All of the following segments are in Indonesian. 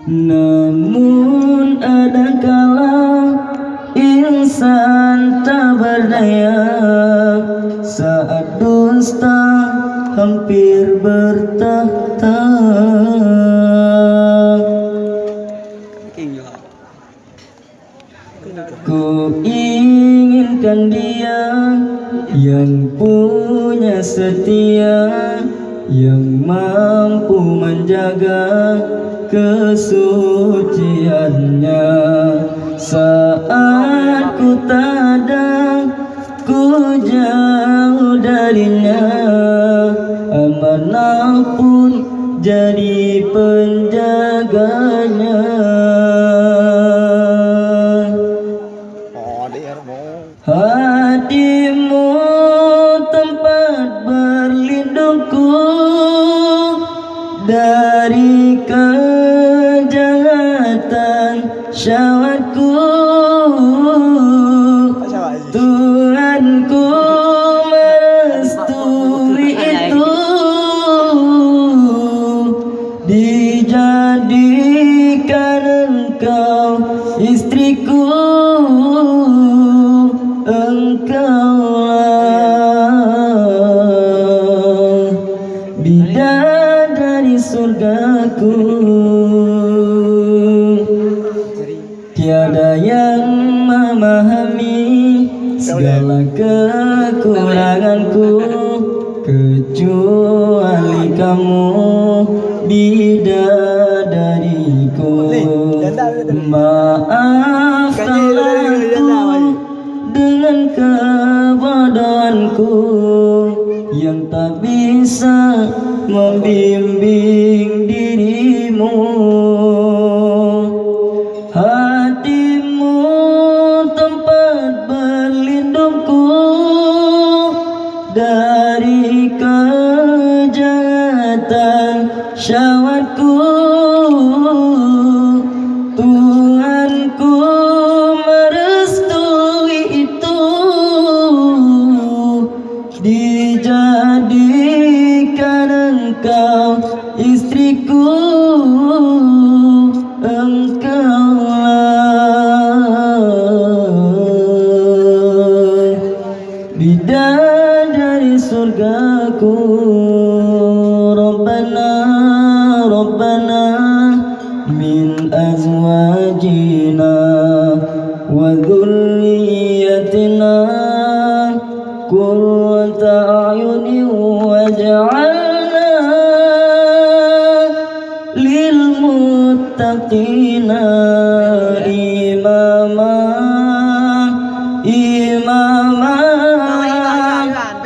Namun ada kala insan tak berdaya saat dusta hampir bertahta. Ku inginkan dia yang punya setia, yang mampu menjaga kesuciannya. Saat ku tak ada, ku jauh darinya, amanah pun jadi penjaganya. Hatimu tempat berlindungku dari kejahatan syahwatku. Tuhanku merestui itu, dijadikan engkau istriku. Engkaulah bidadari surgaku. Tiada yang memahami segala kekuranganku kecuali kamu, bidadariku. Maafkanlah dengan kebodohanku yang tak bisa membimbing dirimu. Hatimu tempat berlindungku dari kejahatan syahwatku. Tuhanku merestui itu, dijadikan engkau istriku. Engkaulah bidadari surgaku. Rabbana Rabbana min azwajina wa dhurriyyatina qurrata a'yunin waj'alna lil muttaqina imama. Imama,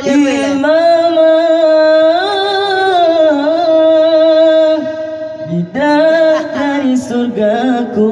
imama, bidadari surgaku.